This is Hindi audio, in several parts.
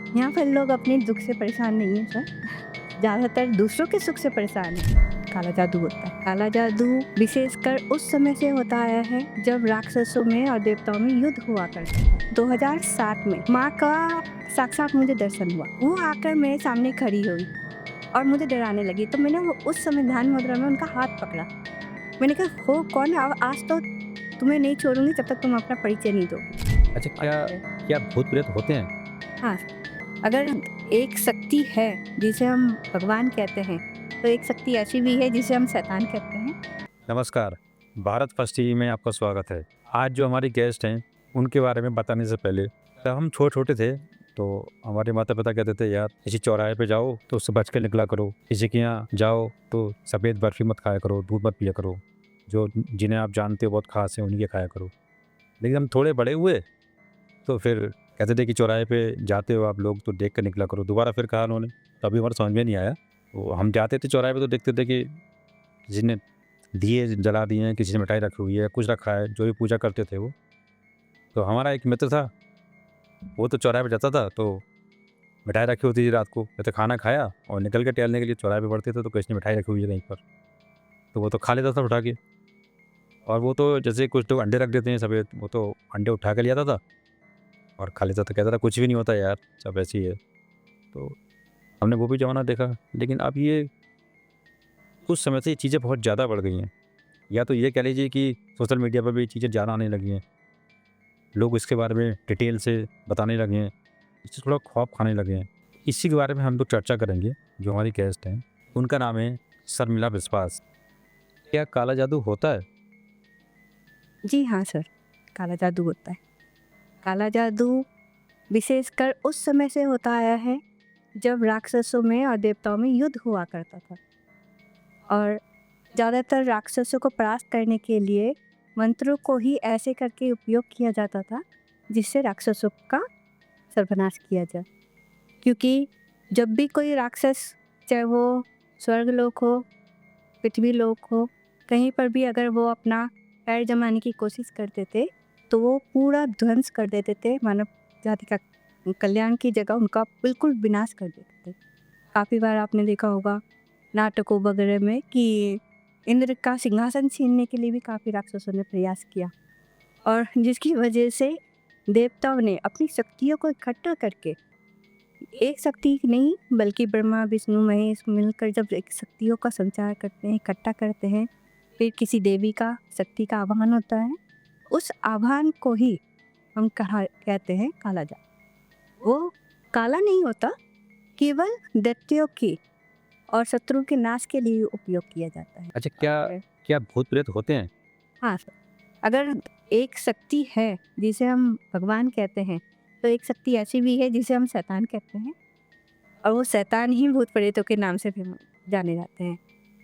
यहाँ पर लोग अपने दुख से परेशान नहीं हैं सर, ज़्यादातर दूसरों के सुख से परेशान हैं। काला जादू होता है। काला जादू विशेषकर उस समय से होता आया है जब राक्षसों में और देवताओं में युद्ध हुआ करता था। 2007 में माँ का साक्षात मुझे दर्शन हुआ। वो आकर मेरे सामने खड़ी हुई और मुझे डराने लगी, तो मैंने उस समय ध्यान मुद्रा में उनका हाथ पकड़ा। मैंने कहा, हो कौन? अब आज तो तुम्हें नहीं छोड़ूंगी जब तक तुम अपना परिचय नहीं दोगे। अच्छा, क्या क्या भूत प्रेत होते हैं? हाँ, अगर एक शक्ति है जिसे हम भगवान कहते हैं, तो एक शक्ति ऐसी भी है जिसे हम शैतान कहते हैं। नमस्कार, भारत फर्स्ट टीवी में आपका स्वागत है। आज जो हमारे गेस्ट हैं, उनके बारे में बताने से पहले, जब हम छोटे-छोटे थे, तो हमारे माता-पिता कहते थे, यार किसी चौराहे पे जाओ तो उससे बच के निकला करो। किसी के यहाँ जाओ तो सफ़ेद बर्फ़ी मत खाया करो, दूध मत पिया करो। जो जिन्हें आप जानते हो बहुत ख़ास हैं, उन्हीं के खाया करो। लेकिन हम थोड़े बड़े हुए, तो फिर कहते थे कि चौराहे पे जाते हो आप लोग तो देख के निकला करो। दोबारा फिर कहा उन्होंने, तो अभी हमारे समझ में नहीं आया। तो हम जाते थे चौराहे पे तो देखते थे कि किसी ने दिए जला दिए हैं, किसी ने मिठाई रखी हुई है, कुछ रखा है, जो भी पूजा करते थे वो। तो हमारा एक मित्र था, वो तो चौराहे पे जाता था, तो मिठाई रखी होती थी रात को, कहते खाना खाया और निकल के टहलने के लिए चौराहे पे बढ़ते थे, तो किसी ने मिठाई रखी हुई है कहीं पर, तो वो तो खा लेता था उठा के। और वो तो जैसे कुछ लोग अंडे रख देते हैं सफ़ेद, वो तो अंडे उठा के ले आता था और खा लेता था, कहता था कुछ भी नहीं होता यार, सब ऐसे ही है। तो हमने वो भी ज़माना देखा, लेकिन अब ये कुछ समय से ये चीज़ें बहुत ज़्यादा बढ़ गई हैं। या तो ये कह लीजिए कि सोशल मीडिया पर भी चीज़ें ज़्यादा आने लगी हैं। लोग इसके बारे में डिटेल से बताने लगे हैं, इससे थोड़ा खौफ खाने लगे हैं। इसी के बारे में हम लोग चर्चा करेंगे। जो हमारी गेस्ट हैं, उनका नाम है शर्मिला विश्वास। क्या काला जादू होता है? जी हाँ सर, काला जादू होता है। काला जादू विशेषकर उस समय से होता आया है जब राक्षसों में और देवताओं में युद्ध हुआ करता था, और ज़्यादातर राक्षसों को परास्त करने के लिए मंत्रों को ही ऐसे करके उपयोग किया जाता था जिससे राक्षसों का सर्वनाश किया जाए। क्योंकि जब भी कोई राक्षस, चाहे वो स्वर्गलोक हो, पृथ्वी लोक हो, कहीं पर भी अगर वो अपना पैर जमाने की कोशिश करते थे, तो वो पूरा ध्वंस कर देते थे। मानव जाति का कल्याण की जगह उनका बिल्कुल विनाश कर देते थे। काफ़ी बार आपने देखा होगा नाटकों वगैरह में कि इंद्र का सिंहासन छीनने के लिए भी काफ़ी राक्षसों ने प्रयास किया, और जिसकी वजह से देवताओं ने अपनी शक्तियों को इकट्ठा करके, एक शक्ति नहीं बल्कि ब्रह्मा विष्णु महेश मिलकर जब एक शक्तियों का संचार करते हैं, इकट्ठा करते हैं, फिर किसी देवी का शक्ति का आह्वान होता है। उस आह्वान को ही हम कहते हैं काला जादू। वो काला नहीं होता, केवल दैत्यों की और शत्रु के नाश के लिए उपयोग किया जाता है। अच्छा, क्या और क्या भूत प्रेत होते हैं? हाँ सर, अगर एक शक्ति है जिसे हम भगवान कहते हैं, तो एक शक्ति ऐसी भी है जिसे हम शैतान कहते हैं, और वो शैतान ही भूत प्रेतों के नाम से भी जाने जाते हैं।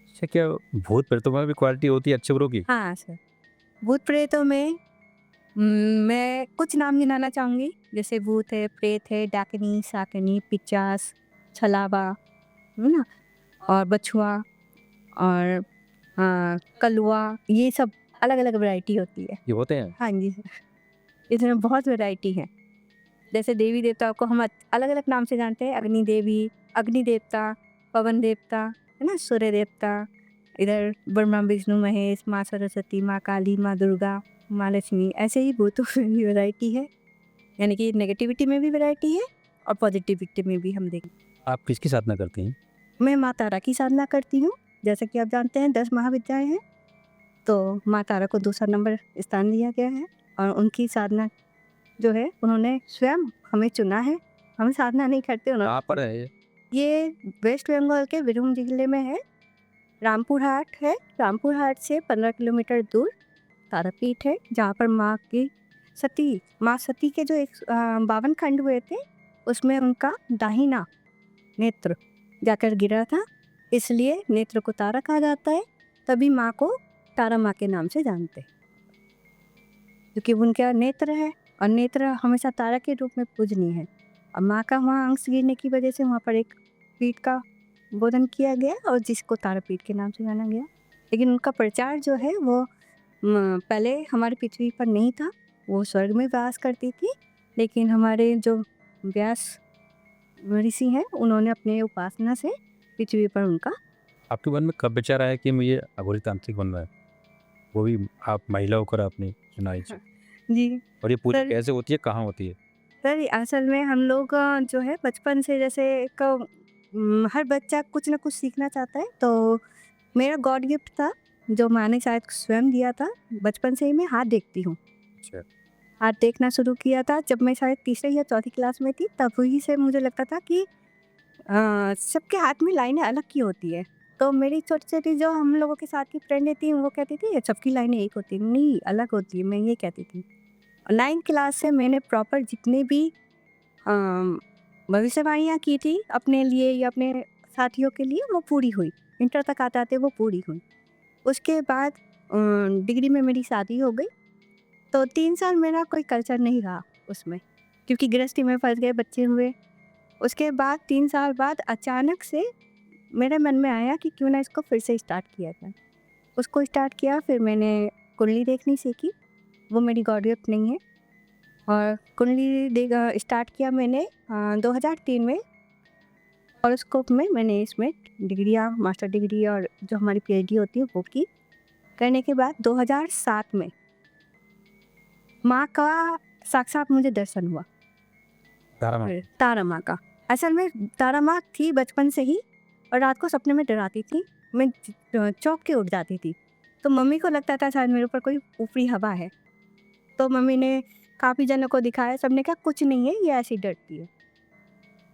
अच्छा, क्या भूत प्रेतों में भी क्वालिटी होती है अच्छे बुरों की? हाँ सर, भूत प्रेतों में मैं कुछ नाम गिनाना चाहूँगी, जैसे भूत है, प्रेत है, डाकिनी, शाकिनी, पिशाच, छलावा, है ना? और बछुआ और कलुआ, ये सब अलग-अलग वैरायटी होती है। ये होते हैं? हाँ जी सर, इसमें बहुत वैरायटी है। जैसे देवी देवताओं को हम अलग-अलग नाम से जानते हैं, अग्नि देवी, अग्नि देवता, पवन देवता, है ना? सूर्य देवता, इधर ब्रह्मा, विष्णु, महेश, माँ सरस्वती, माँ काली, माँ दुर्गा, माँ लक्ष्मी, ऐसे ही भूतों में भी वैरायटी है। यानी कि नेगेटिविटी में भी वैरायटी है और पॉजिटिविटी में भी हम देखें। आप किसकी साधना करती हैं? मैं माँ तारा की साधना करती हूँ। जैसा कि आप जानते हैं 10 महाविद्याएँ हैं, तो माँ तारा को दूसरा नंबर स्थान दिया गया है, और उनकी साधना जो है उन्होंने स्वयं हमें चुना है। हम साधना नहीं करते, कहाँ पर है ये? ये वेस्ट बंगाल के बीरभूम जिले में है। रामपुर हाट है। रामपुर हाट से 15 किलोमीटर दूर तारापीठ है, जहाँ पर माँ सती के जो 52 खंड हुए थे, उसमें उनका दाहिना नेत्र जाकर गिरा था, इसलिए नेत्र को तारा कहा जाता है। तभी माँ को तारा माँ के नाम से जानते हैं, क्योंकि उनका नेत्र है, और नेत्र हमेशा तारा के रूप में पूजनीय है। और माँ का वहाँ अंश गिरने की वजह से वहाँ पर एक पीठ का बोधन किया गया, और जिसको तारापीठ के नाम से जाना गया। लेकिन उनका प्रचार जो है वो पहले हमारी पृथ्वी पर नहीं था, वो स्वर्ग में वास करती थी। लेकिन हमारे जो व्यास ऋषि हैं, उन्होंने अपने उपासना से पृथ्वी पर उनका आपके मन में कब विचार आया कि मुझे अघोरी तांत्रिक बनना है, वो भी आप महिला होकर अपनी चुनाई से? जी और ये पूजा सर कैसे होती है, कहाँ होती है? सर असल में हम लोग जो है बचपन से जैसे एक हर बच्चा कुछ ना कुछ सीखना चाहता है, तो मेरा गॉड गिफ्ट था जो मैंने शायद स्वयं दिया था। बचपन से ही मैं हाथ देखती हूँ, अच्छा। हाथ देखना शुरू किया था जब मैं शायद तीसरी या चौथी क्लास में थी। तब ही से मुझे लगता था कि सबके हाथ में लाइनें अलग की होती है। तो मेरी छोटी-छोटी जो हम लोगों के साथ की फ्रेंडें थी वो कहती थी सबकी लाइनें एक होती है, नहीं अलग होती है, मैं ये कहती थी। और 9th क्लास से मैंने प्रॉपर जितने भी अम, भविष्यवाणियाँ की थी अपने लिए या अपने साथियों के लिए वो पूरी हुई। इंटर तक आते-आते वो पूरी हुई। उसके बाद डिग्री में मेरी शादी हो गई, तो 3 साल मेरा कोई कल्चर नहीं रहा उसमें, क्योंकि गृहस्थी में फँस गए, बच्चे हुए। उसके बाद 3 साल बाद अचानक से मेरे मन में आया कि क्यों ना इसको फिर से स्टार्ट किया जाए। उसको स्टार्ट किया, फिर मैंने कुंडली देखनी सीखी, वो मेरी गॉड गिफ्ट नहीं है। और कुंडली स्टार्ट किया मैंने 2003 में। हॉरोस्कोप में मैंने इसमें डिग्रियाँ, मास्टर डिग्री और जो हमारी पीएचडी होती है वो की। करने के बाद 2007 में माँ का साक्षात मुझे दर्शन हुआ। तारा माँ। तारा माँ का। असल में तारा माँ थी बचपन से ही, और रात को सपने में डराती थी। मैं चौंक के उठ जाती थी, तो मम्मी को लगता था शायद मेरे ऊपर कोई ऊपरी हवा है। तो मम्मी ने काफ़ी जनों को दिखाया, सबने कहा कुछ नहीं है, ये ऐसे ही डरती है।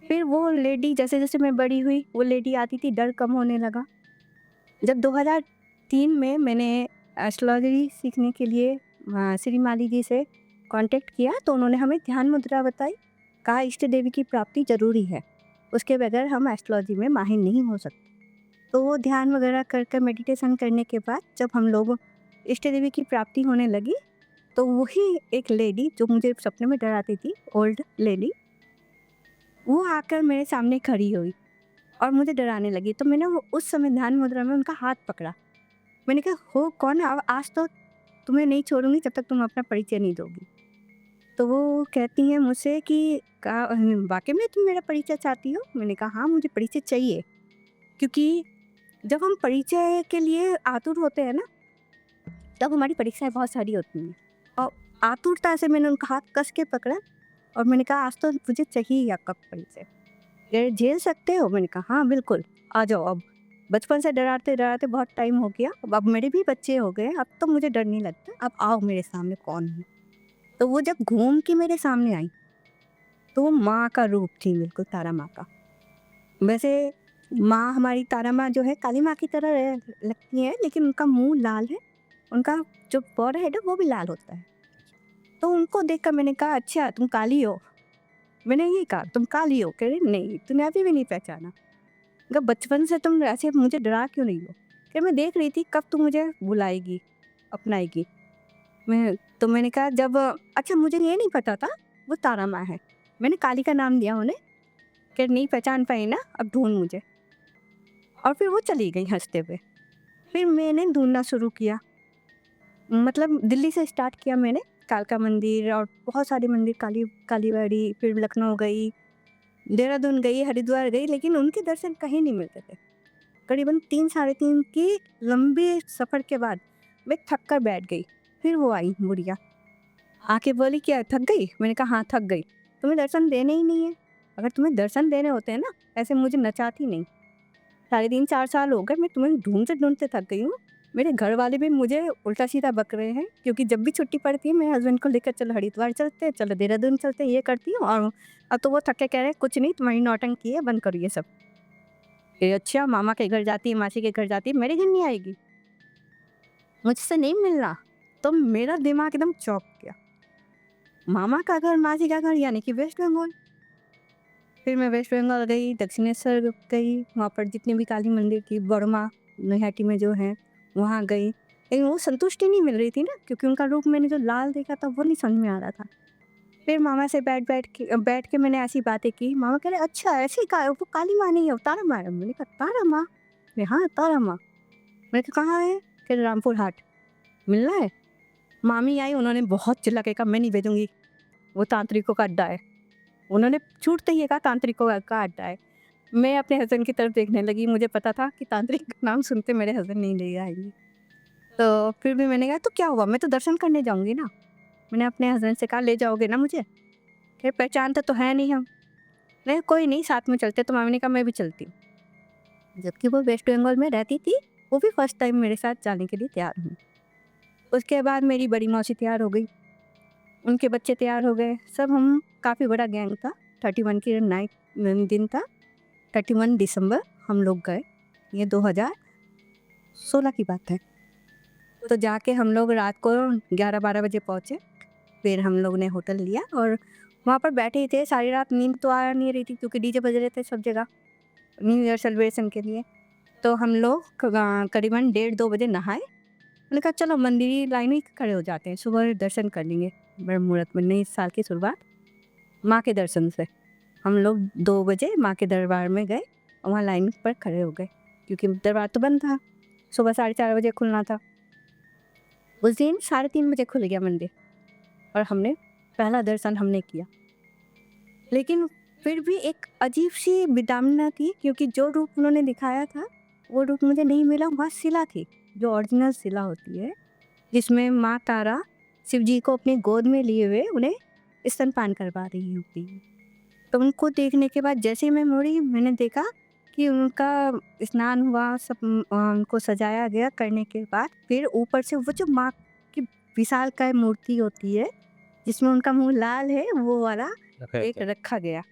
फिर वो लेडी जैसे-जैसे मैं बड़ी हुई, वो लेडी आती थी, डर कम होने लगा। जब 2003 में मैंने एस्ट्रोलॉजी सीखने के लिए श्री माली जी से कांटेक्ट किया, तो उन्होंने हमें ध्यान मुद्रा बताई। कहा इष्ट देवी की प्राप्ति ज़रूरी है, उसके बगैर हम एस्ट्रोलॉजी में माहिर नहीं हो सकते। तो वो ध्यान वगैरह कर मेडिटेशन करने के बाद जब हम लोग इष्ट देवी की प्राप्ति होने लगी, तो वही एक लेडी जो मुझे सपने में डराती थी, ओल्ड लेडी, वो आकर मेरे सामने खड़ी हुई और मुझे डराने लगी। तो मैंने वो उस समय ध्यान मुद्रा में उनका हाथ पकड़ा। मैंने कहा हो कौन? अब आज तो तुम्हें नहीं छोड़ूंगी जब तक तुम अपना परिचय नहीं दोगी। तो वो कहती हैं मुझसे कि वाकई में तुम मेरा परिचय चाहती हो? मैंने कहा हाँ, मुझे परिचय चाहिए, क्योंकि जब हम परिचय के लिए आतुर होते हैं ना, तब हमारी परीक्षाएं बहुत सारी होती हैं। और आतुरता से मैंने उनका हाथ कस के पकड़ा और मैंने कहा आज तो मुझे चाहिए आपका परिचय। ये झेल सकते हो? मैंने कहा हाँ बिल्कुल, आ जाओ अब। बचपन से डराते डराते बहुत टाइम हो गया, अब मेरे भी बच्चे हो गए, अब तो मुझे डर नहीं लगता, अब आओ मेरे सामने कौन है। तो वो जब घूम के मेरे सामने आई, तो वो माँ का रूप थी, बिल्कुल तारा माँ का। वैसे माँ, हमारी तारा माँ जो है काली माँ की तरह लगती है, लेकिन उनका मुंह लाल है, उनका जो फॉरहेड है वो भी लाल होता है। तो उनको देखकर मैंने कहा अच्छा तुम काली हो? मैंने ये कहा तुम काली हो? कह रही नहीं, तूने अभी भी नहीं पहचाना। कहा बचपन से तुम ऐसे मुझे डरा क्यों रही हो? कि मैं देख रही थी कब तुम मुझे बुलाएगी, अपनाएगी। मैंने कहा जब अच्छा मुझे ये नहीं पता था वो तारा माँ है। मैंने काली का नाम दिया उन्हें कि नहीं पहचान पाई ना, अब ढूंढ मुझे। और फिर वो चली गई हंसते हुए। फिर मैंने ढूंढना शुरू किया, मतलब दिल्ली से स्टार्ट किया मैंने। कालका मंदिर और बहुत सारे मंदिर, कालीबाड़ी, फिर लखनऊ गई, देहरादून गई, हरिद्वार गई, लेकिन उनके दर्शन कहीं नहीं मिलते थे। करीबन 3 साढ़े 3 की लंबे सफ़र के बाद मैं थक कर बैठ गई। फिर वो आई बुढ़िया, आके बोली क्या थक गई? मैंने कहा हाँ थक गई। तुम्हें दर्शन देने ही नहीं है? अगर तुम्हें दर्शन देने होते हैं ना, ऐसे मुझे नचाती नहीं। साढ़े 3-4 साल हो गए मैं तुम्हें ढूँढते-ढूँढते थक गई हूँ। मेरे घर वाले भी मुझे उल्टा-सीधा बक रहे हैं, क्योंकि जब भी छुट्टी पड़ती है मेरे हस्बैंड को लेकर चलो हरिद्वार चलते हैं, चलो देहरादून चलते हैं, ये करती हूँ। और अब तो वो थक के कह रहे हैं कुछ नहीं तुम्हारी नौटंकी है, बंद करो ये सब। ये अच्छा मामा के घर जाती है, मासी के घर जाती है, मेरे घर नहीं आएगी, मुझसे नहीं मिलना। तो मेरा दिमाग एकदम चौंक गया। मामा का घर, मासी का घर, यानी कि वेस्ट बंगाल। फिर मैं वेस्ट बंगाल गई, दक्षिणेश्वर गई, वहाँ पर जितनी भी काली मंदिर थी, बड़मा नैहाटी में जो है वहाँ गई, लेकिन वो संतुष्टि नहीं मिल रही थी ना, क्योंकि उनका रूप मैंने जो लाल देखा था वो नहीं समझ में आ रहा था। फिर मामा से बैठ के मैंने ऐसी बातें की। मामा कह रहे अच्छा ऐसी का वो काली माँ नहीं है, वो तारा माँ है। मैंने कहा तारा माँ? हाँ तारा माँ। मैंने कहा कहाँ है? कह रहे रामपुर हाट, मिलना है। मामी आई, उन्होंने बहुत चिल्ला के कहा मैं नहीं भेजूंगी, वो तांत्रिकों का अड्डा है, उन्होंने छूटते ही कहा तांत्रिकों का अड्डा है। मैं अपने हस्बैंड की तरफ देखने लगी, मुझे पता था कि तांत्रिक का नाम सुनते मेरे हस्बैंड नहीं ले आएंगे। तो फिर भी मैंने कहा तो क्या हुआ, मैं तो दर्शन करने जाऊंगी ना। मैंने अपने हस्बैंड से कहा ले जाओगे ना मुझे, फिर पहचानता तो है नहीं हम। नहीं कोई नहीं, साथ में चलते। तो मामी ने कहा मैं भी चलती हूँ। जबकि वो वेस्ट बंगाल में रहती थी, वो भी फर्स्ट टाइम मेरे साथ जाने के लिए तैयार हुई। उसके बाद मेरी बड़ी मौसी तैयार हो गई, उनके बच्चे तैयार हो गए, सब हम काफ़ी बड़ा गैंग था। 31 की नाइट दिन था, 31 दिसंबर हम लोग गए, ये 2016 की बात है। तो जाके हम लोग रात को 11-12 बजे पहुँचे। फिर हम लोग ने होटल लिया और वहाँ पर बैठे ही थे सारी रात। नींद तो आ नहीं रही थी क्योंकि डीजे बज रहे थे सब जगह न्यू ईयर सेलिब्रेशन के लिए। तो हम लोग करीबन 1:30-2 बजे नहाए। मैंने कहा चलो मंदिर ही लाइन में खड़े हो जाते हैं, सुबह दर्शन कर लेंगे। ब्रह्मुहूर्त में नए साल की शुरुआत माँ के दर्शन से। हम लोग 2 बजे माँ के दरबार में गए और वहाँ लाइन पर खड़े हो गए क्योंकि दरबार तो बंद था, सुबह 4:30 बजे खुलना था। उस दिन 3:30 बजे खुल गया मंदिर और हमने पहला दर्शन हमने किया। लेकिन फिर भी एक अजीब सी विडंबना थी क्योंकि जो रूप उन्होंने दिखाया था वो रूप मुझे नहीं मिला। वहाँ शिला थी, जो ओरिजिनल शिला होती है, जिसमें माँ तारा शिव जी को अपनी गोद में लिए हुए उन्हें स्तनपान करवा रही होती है। तो उनको देखने के बाद जैसे ही मैं मुड़ी, मैंने देखा कि उनका स्नान हुआ, सब उनको सजाया गया। करने के बाद फिर ऊपर से वो जो माँ की विशालकाय मूर्ति होती है जिसमें उनका मुंह लाल है, वो वाला एक रखा गया।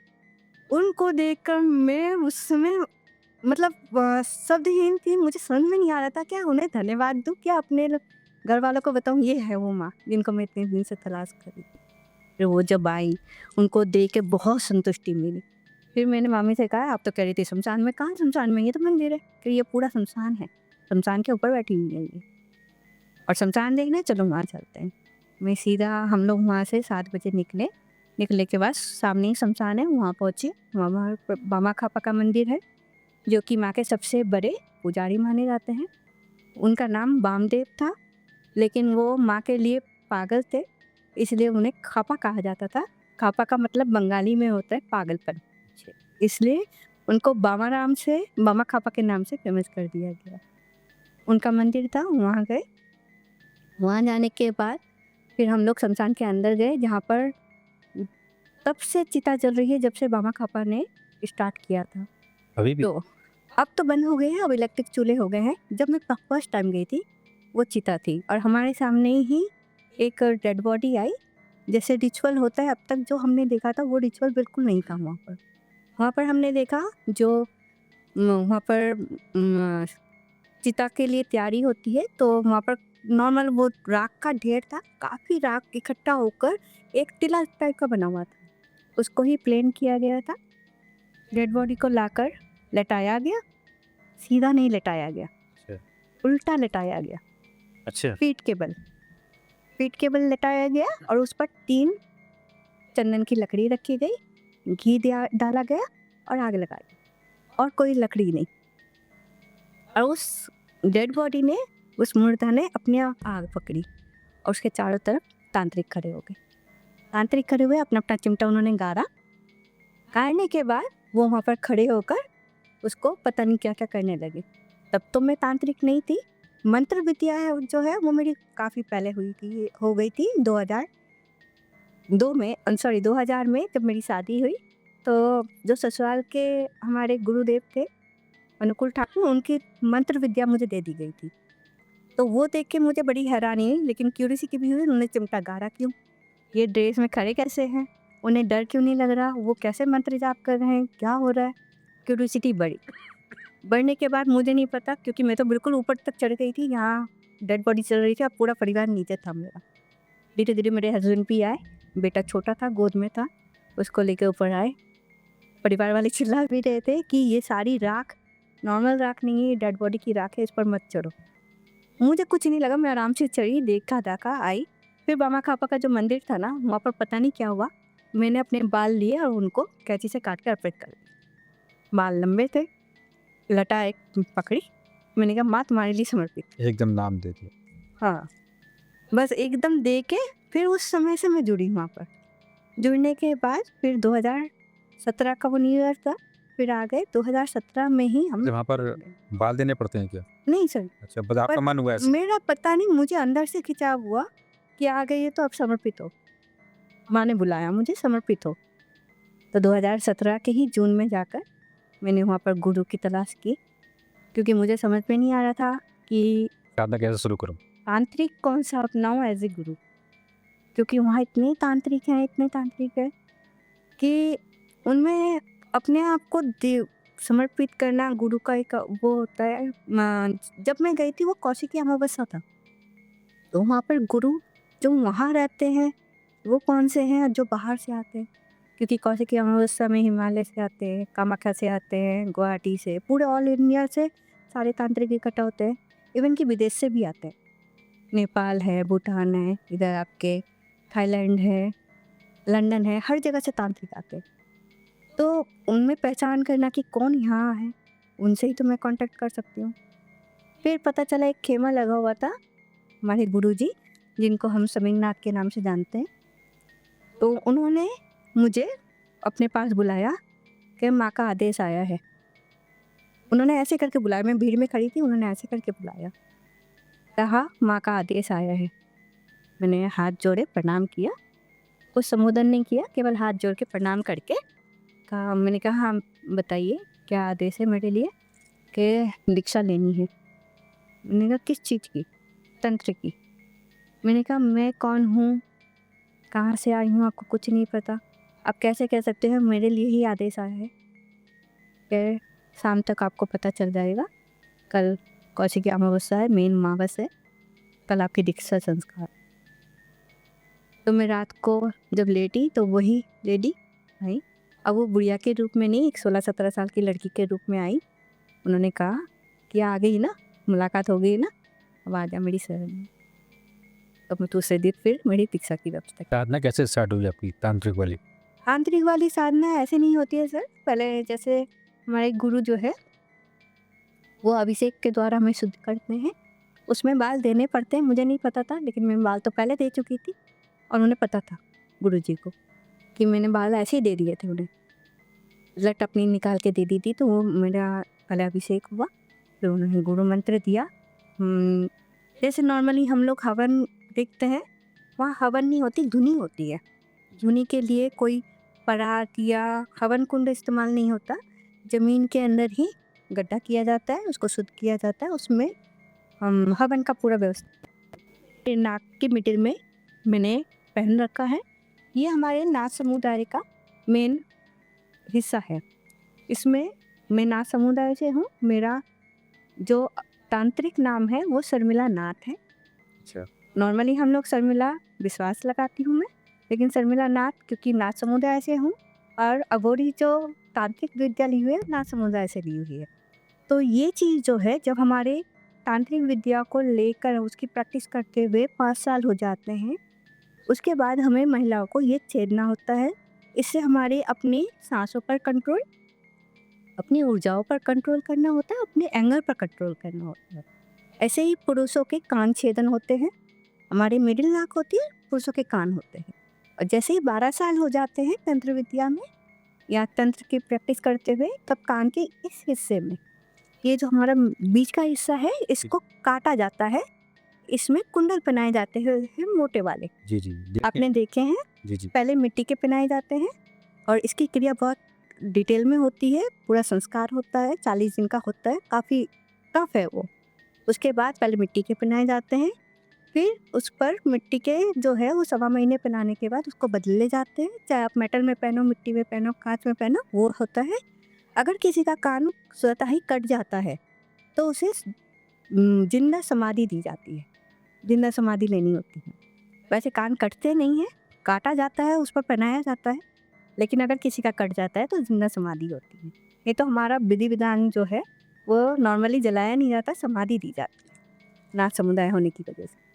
उनको देखकर मैं उस समय मतलब शब्दहीन थी। मुझे समझ में नहीं आ रहा था क्या उन्हें धन्यवाद दूँ, क्या अपने घर वालों को बताऊँ ये है वो माँ जिनको मैं इतने दिन से तलाश कर रही थी। फिर वो जब आई, उनको देख के बहुत संतुष्टि मिली। फिर मैंने मामी से कहा आप तो कह रही थी शमशान में, कहाँ शमशान में, ये तो मंदिर है। कि ये पूरा शमशान है, शमशान के ऊपर बैठी हुई है ये, और शमशान देखने चलो वहाँ चलते हैं। मैं सीधा हम लोग वहाँ से 7 बजे निकले। निकले के बाद सामने ही शमशान है, वहाँ पहुँचे। वहाँ पर बामा खापा का मंदिर है जो कि माँ के सबसे बड़े पुजारी माने जाते हैं। उनका नाम वामदेव था, लेकिन वो माँ के लिए पागल थे, इसलिए उन्हें खापा कहा जाता था। खापा का मतलब बंगाली में होता है पागलपन, इसलिए उनको बामा खापा के नाम से फेमस कर दिया गया। उनका मंदिर था, वहाँ गए। वहाँ जाने के बाद फिर हम लोग शमशान के अंदर गए, जहाँ पर तब से चिता जल रही है जब से बामा खापा ने स्टार्ट किया था। अभी भी? तो अब तो बंद हो गए हैं, अब इलेक्ट्रिक चूल्हे हो गए हैं। जब मैं फर्स्ट टाइम गई थी वो चिता थी और हमारे सामने ही एक डेड बॉडी आई। जैसे रिचुअल होता है अब तक जो हमने देखा था वो रिचुअल बिल्कुल नहीं था वहाँ पर। वहाँ पर हमने देखा जो वहाँ पर चिता के लिए तैयारी होती है, तो वहाँ पर नॉर्मल वो राख का ढेर था, काफ़ी राख इकट्ठा होकर एक टिला टाइप का बना हुआ था, उसको ही प्लेन किया गया था। डेड बॉडी को लाकर लटाया गया, सीधा नहीं लटाया गया, उल्टा लटाया गया। अच्छा। पीठ के बल लटाया गया और उस पर 3 चंदन की लकड़ी रखी गई, घी डाला गया और आग लगाई, और कोई लकड़ी नहीं। और उस डेड बॉडी ने, उस मुर्दा ने अपने आप आग पकड़ी और उसके चारों तरफ तांत्रिक खड़े हो गए। तांत्रिक खड़े हुए, अपना अपना चिमटा उन्होंने गाड़ा। गाड़ने के बाद वो वहाँ पर खड़े होकर उसको पता नहीं क्या क्या करने लगे। तब तो मैं तांत्रिक नहीं थी, मंत्र विद्या जो है वो मेरी काफ़ी पहले हो गई थी 2002 में, 2000 में जब मेरी शादी हुई। तो जो ससुराल के हमारे गुरुदेव थे अनुकूल ठाकुर, उनकी मंत्र विद्या मुझे दे दी गई थी। तो वो देख के मुझे बड़ी हैरानी हुई, लेकिन क्यूरियोसिटी भी हुई, उन्होंने चिमटा गाड़ा क्यों, ये ड्रेस में खड़े कैसे हैं, उन्हें डर क्यों नहीं लग रहा, वो कैसे मंत्र जाप कर रहे हैं, क्या हो रहा है। क्यूरियोसिटी बढ़ने के बाद मुझे नहीं पता, क्योंकि मैं तो बिल्कुल ऊपर तक चढ़ गई थी, यहाँ डेड बॉडी चल रही थी और पूरा परिवार नीचे था मेरा। धीरे धीरे मेरे हस्बैंड भी आए, बेटा छोटा था गोद में था, उसको लेकर ऊपर आए। परिवार वाले चिल्ला भी रहे थे कि ये सारी राख नॉर्मल राख नहीं है, डेड बॉडी की राख है, इस पर मत चढ़ो। मुझे कुछ नहीं लगा, मैं आराम से चढ़ी, देखा दाखा आई। फिर बामा खापा का जो मंदिर था ना, वहाँ पर पता नहीं क्या हुआ, मैंने अपने बाल लिए और उनको कैंची से काट कर अर्पित कर दिए। बाल लंबे थे, लटा एक पकड़ी, मैंने कहा माँ तुम्हारे लिए समर्पित। एकदम नाम दे दिया। हाँ, बस एकदम दे के फिर उस समय से मैं जुड़ी वहाँ पर। जुड़ने के बाद फिर 2017 का वो न्यू ईयर था, फिर आ गए 2017 में ही हम वहाँ पर बाल देने पड़ते हैं क्या? नहीं सर, अच्छा, बस आपका पर मन हुआ ऐसे? मेरा पता नहीं मुझे अंदर से खिंचाव हुआ कि आ गई है तो अब समर्पित हो। माँ ने बुलाया मुझे समर्पित हो। तो 2017 के ही जून में जाकर मैंने वहाँ पर गुरु की तलाश की, क्योंकि मुझे समझ में नहीं आ रहा था कि साधना कैसे शुरू करूँ? तांत्रिक कौन सा अपनाऊं एज ए गुरु, क्योंकि वहाँ इतने तांत्रिक हैं कि उनमें अपने आप को समर्पित करना गुरु का एक वो होता है। जब मैं गई थी वो कौशिकी अमावस्या था, तो वहाँ पर गुरु जो वहाँ रहते हैं वो कौन से हैं जो बाहर से आते हैं, क्योंकि कौशिकी अमावस्या में हिमालय से आते हैं, कामाख्या से आते हैं, गुवाहाटी से, पूरे ऑल इंडिया से सारे तांत्रिक इकट्ठा होते हैं। इवन कि विदेश से भी आते हैं, नेपाल है, भूटान है, इधर आपके थाईलैंड है, लंदन है, हर जगह से तांत्रिक आते हैं। तो उनमें पहचान करना कि कौन यहाँ है, उनसे ही तो मैं कांटेक्ट कर सकती हूँ। फिर पता चला एक खेमा लगा हुआ था हमारे गुरुजी, जिनको हम समीरनाथ के नाम से जानते हैं। तो उन्होंने मुझे अपने पास बुलाया कि माँ का आदेश आया है। उन्होंने ऐसे करके बुलाया, मैं भीड़ में खड़ी थी, उन्होंने ऐसे करके बुलाया, कहा माँ का आदेश आया है। मैंने हाथ जोड़े प्रणाम किया, कुछ संबोधन नहीं किया, केवल हाथ जोड़ के प्रणाम करके कहा, मैंने कहा हाँ बताइए क्या आदेश है मेरे लिए, कि दीक्षा लेनी है। मैंने कहा किस चीज़ की? तंत्र की। मैंने कहा मैं कौन हूँ, कहाँ से आई हूँ, आपको कुछ नहीं पता, आप कैसे कह सकते हैं मेरे लिए ही आदेश आया है? कि शाम तक आपको पता चल जाएगा, कल कौशिकी अमावस्या है, मेन अमावस है, कल आपकी दीक्षा संस्कार। तो मैं रात को जब लेटी तो वही लेडी आई, अब वो बुढ़िया के रूप में नहीं, एक 16-17 साल की लड़की के रूप में आई। उन्होंने कहा कि आ गई ना, मुलाकात हो गई ना, अब आ जा मेरी शरण में। तो मैं दूसरे दिन फिर मेरी दीक्षा की व्यवस्था की। साधना कैसे स्टार्ट हुई आपकी तांत्रिक वाली? तांत्रिक वाली साधना ऐसे नहीं होती है सर। पहले जैसे हमारे गुरु जो है वो अभिषेक के द्वारा हमें शुद्ध करते हैं, उसमें बाल देने पड़ते हैं। मुझे नहीं पता था, लेकिन मैं बाल तो पहले दे चुकी थी और उन्हें पता था गुरुजी को कि मैंने बाल ऐसे ही दे दिए थे उन्हें, लट अपनी निकाल के दे दी थी। तो वो मेरा पहले अभिषेक हुआ, फिर उन्होंने गुरु मंत्र दिया। जैसे नॉर्मली हम लोग हवन देखते हैं, वहाँ हवन नहीं होती, धुनी होती है। धुनी के लिए कोई परात या हवन कुंड इस्तेमाल नहीं होता, ज़मीन के अंदर ही गड्ढा किया जाता है, उसको शुद्ध किया जाता है, उसमें हम हवन का पूरा व्यवस्था। नाक के मिडिल में मैंने पहन रखा है, ये हमारे नाथ समुदाय का मेन हिस्सा है। इसमें मैं नाथ समुदाय से हूँ, मेरा जो तांत्रिक नाम है वो शर्मिला नाथ है। अच्छा। नॉर्मली हम लोग शर्मिला विश्वास लगाती हूँ मैं, लेकिन शर्मिला नाथ क्योंकि नाथ समुदाय से हूँ, और अघोरी जो तांत्रिक विद्या ली हुई है नाथ समुदाय से ली हुई है। तो ये चीज़ जो है, जब हमारे तांत्रिक विद्या को लेकर उसकी प्रैक्टिस करते हुए 5 साल हो जाते हैं, उसके बाद हमें महिलाओं को ये छेड़ना होता है। इससे हमारे अपनी सांसों पर कंट्रोल, अपनी ऊर्जाओं पर कंट्रोल करना होता है, अपने एंगर पर कंट्रोल करना होता है। ऐसे ही पुरुषों के कान छेदन होते हैं, हमारी मिडिल नाक होती है, पुरुषों के कान होते हैं। और जैसे ही 12 साल हो जाते हैं तंत्र विद्या में या तंत्र की प्रैक्टिस करते हुए, तब कान के इस हिस्से में, ये जो हमारा बीच का हिस्सा है, इसको काटा जाता है। इसमें कुंडल पहनाए जाते हैं मोटे वाले, जी जी, आपने देखे हैं। जी जी। पहले मिट्टी के पहनाए जाते हैं और इसकी क्रिया बहुत डिटेल में होती है, पूरा संस्कार होता है, 40 दिन का होता है, काफ़ी टफ है वो। उसके बाद पहले मिट्टी के पहनाए जाते हैं, फिर उस पर मिट्टी के जो है वो 1.25 महीने पहनाने के बाद उसको बदले जाते हैं, चाहे आप मेटल में पहनो, मिट्टी में पहनो, कांच में पहनो, वो होता है। अगर किसी का कान स्वतः ही कट जाता है तो उसे जिंदा समाधि दी जाती है, जिंदा समाधि लेनी होती है। वैसे कान कटते नहीं हैं, काटा जाता है, उस पर पहनाया जाता है, लेकिन अगर किसी का कट जाता है तो जिंदा समाधि होती है। ये तो हमारा विधि विधान जो है वो नॉर्मली जलाया नहीं जाता, समाधि दी जाती है, नाथ समुदाय होने की वजह से।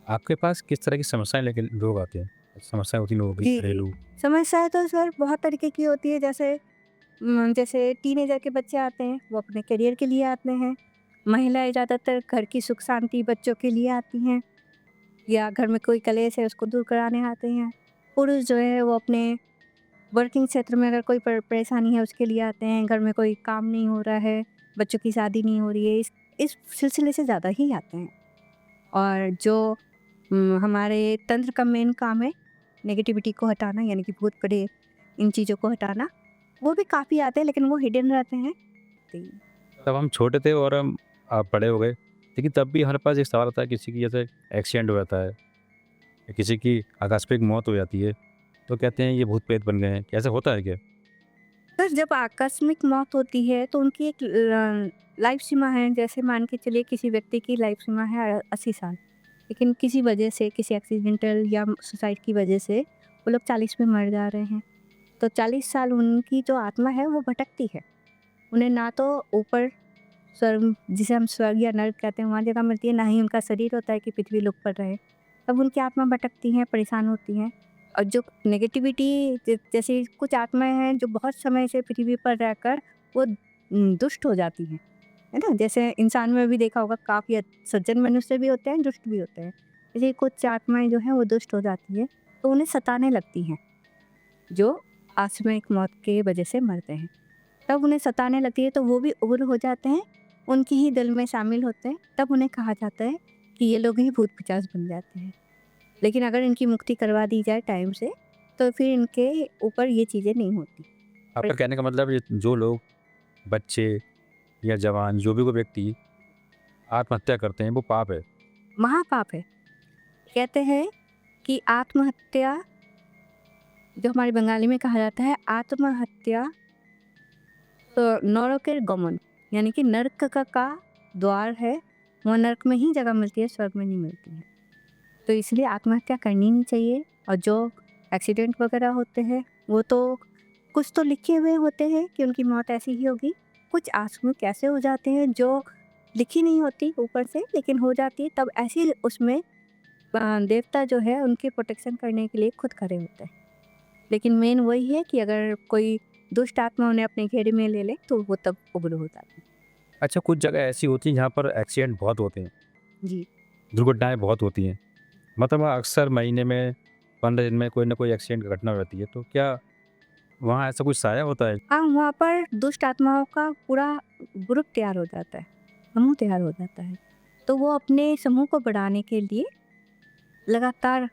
आपके पास किस तरह की समस्याएं लेके लोग आते हैं? समस्याएं होती हैं लोगों की, जी, घरेलू? समस्याएँ तो सर बहुत तरीके की होती है। जैसे टीनेजर के बच्चे आते हैं, वो अपने करियर के लिए आते हैं। महिलाएँ ज़्यादातर घर की सुख शांति बच्चों के लिए आती हैं, या घर में कोई कलेश है उसको दूर कराने आते हैं। पुरुष जो है वो अपने वर्किंग क्षेत्र में अगर कोई परेशानी है उसके लिए आते हैं, घर में कोई काम नहीं हो रहा है, बच्चों की शादी नहीं हो रही है, इस सिलसिले से ज़्यादा ही आते हैं। और जो हमारे तंत्र का मेन काम है नेगेटिविटी को हटाना, यानी कि भूत प्रेत इन चीज़ों को हटाना, वो भी काफ़ी आते हैं लेकिन वो हिडन रहते हैं। तब हम छोटे थे और हम आप बड़े हो गए, लेकिन तब भी हमारे पास एक सवाल आता है, किसी की जैसे एक्सीडेंट हो जाता है या किसी की आकस्मिक मौत हो जाती है, तो कहते हैं ये भूत प्रेत बन गए हैं। ऐसा होता है क्या? सर, जब आकस्मिक मौत होती है तो उनकी एक लाइफ सीमा है। जैसे मान के चलिए किसी व्यक्ति की लाइफ सीमा है 80 साल, लेकिन किसी वजह से, किसी एक्सीडेंटल या सुसाइड की वजह से वो लोग 40 में मर जा रहे हैं। तो 40 साल उनकी जो आत्मा है वो भटकती है। उन्हें ना तो ऊपर स्वर्ग, जिसे हम स्वर्ग या नर्क कहते हैं, वहाँ जगह मिलती है, ना ही उनका शरीर होता है कि पृथ्वी लोक पर रहे। तब उनकी आत्मा भटकती हैं, परेशान होती हैं। और जो नेगेटिविटी, जैसे कुछ आत्माएं हैं जो बहुत समय से पृथ्वी पर रहकर वो दुष्ट हो जाती हैं, है ना। जैसे इंसान में भी देखा होगा, काफ़ी सज्जन मनुष्य भी होते हैं, दुष्ट भी होते हैं। जैसे कुछ आत्माएं जो हैं वो दुष्ट हो जाती है तो उन्हें सताने लगती हैं, जो आकस्मिक मौत के वजह से मरते हैं। तब उन्हें सताने लगती है तो वो भी उग्र हो जाते हैं, उनके ही दल में शामिल होते हैं। तब उन्हें कहा जाता है कि ये लोग ही भूत पिशाच बन जाते हैं। लेकिन अगर इनकी मुक्ति करवा दी जाए टाइम से तो फिर इनके ऊपर ये चीज़ें नहीं होती। आपका कहने का मतलब ये जो लोग, बच्चे या जवान, जो भी कोई व्यक्ति आत्महत्या करते हैं वो पाप है। महापाप है। कहते हैं कि आत्महत्या, जो हमारे बंगाली में कहा जाता है, आत्महत्या तो नरकेर गमन, यानी कि नर्क का द्वार है। वह नर्क में ही जगह मिलती है, स्वर्ग में नहीं मिलती है। तो इसलिए आत्महत्या करनी नहीं चाहिए। और जो एक्सीडेंट वगैरह होते हैं वो तो कुछ तो लिखे हुए होते हैं कि उनकी मौत ऐसी ही होगी। कुछ आकस्मिक ऐसे हो जाते हैं जो लिखी नहीं होती ऊपर से, लेकिन हो जाती है। तब ऐसी उसमें देवता जो है उनकी प्रोटेक्शन करने के लिए खुद खड़े होते हैं। लेकिन मेन वही है कि अगर कोई दुष्ट आत्मा उन्हें अपने घेरे में ले ले तो वो तब उग्र हो जाती है। अच्छा, कुछ जगह ऐसी होती हैं जहाँ पर एक्सीडेंट बहुत होते हैं, जी दुर्घटनाएँ बहुत होती हैं। मतलब अक्सर महीने में 15 दिन में कोई ना कोई एक्सीडेंट की घटना रहती है, तो क्या वहाँ ऐसा कुछ साया होता है? हाँ, वहाँ पर दुष्ट आत्माओं का पूरा ग्रुप तैयार हो जाता है, समूह तैयार हो जाता है। तो वो अपने समूह को बढ़ाने के लिए लगातार